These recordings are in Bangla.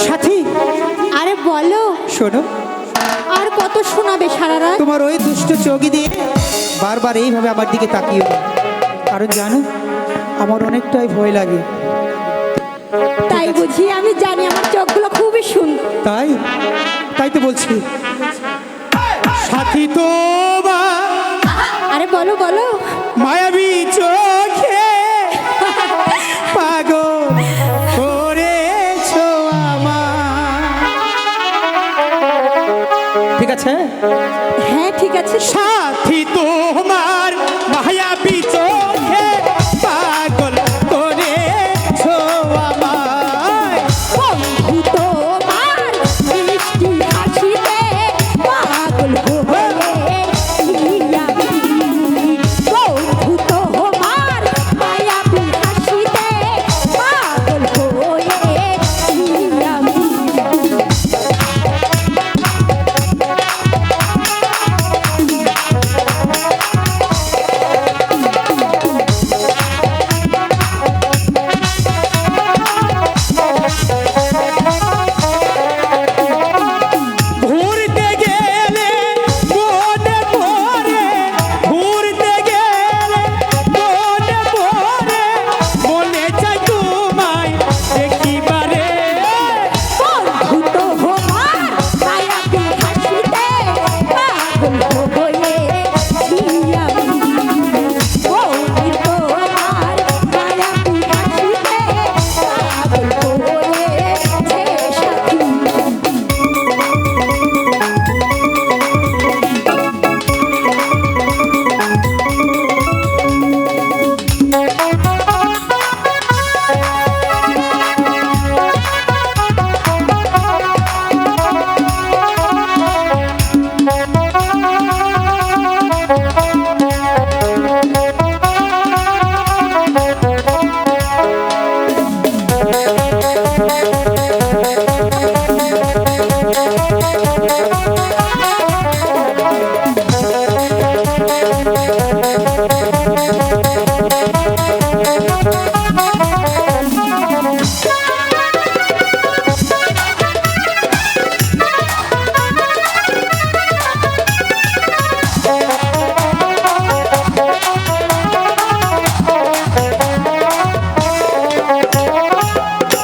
সাথী, আরে বলো, শোনো, আর কত শোনাবে সারা রাত? তোমার ওই দুষ্ট চোখে দিয়ে বারবার এইভাবে আমার দিকে তাকিয়ে না, কারণ জানো আমার অনেকটাই ভয় লাগে। তাই বুঝি? আমি জানি আমার চোখগুলো খুবই সুন্দর। তাই তাই তো বলছি সাথী, তোমার আরে বলো বলো। মায়াবী চোখে পাগল করেছো আমার। ঠিক আছে? হ্যাঁ ঠিক আছে। সাথী, তোমার মায়াবী চোখে পাগল করেছো আমায়। বন্ধু তোমার মিষ্টি হাসিতে পাগল হয়েছি আমি। বন্ধু তোমার মায়াবী হাসিতে পাগল হয়েছি আমি। ঘুরতে গেলে মনে পড়ে, ঘুরতে গেলে মনে পড়ে, মনে চাই তোমায় দেখিবারে। বন্ধু তোমার মায়াবী হাসিতে পাগল হয়েছি আমি। বন্ধু তোমার মায়াবী হাসিতে পাগল হয়েছে সাথী।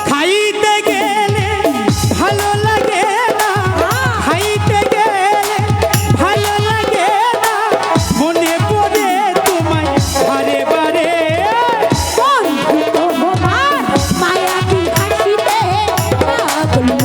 খাইতে গেলে ভালো লাগে না, খাইতে গেলে ভালো লাগে না, মনে পড়ে তোমায় বারে বারে। বন্ধু তোমার মায়াবী হাসিতে পাগল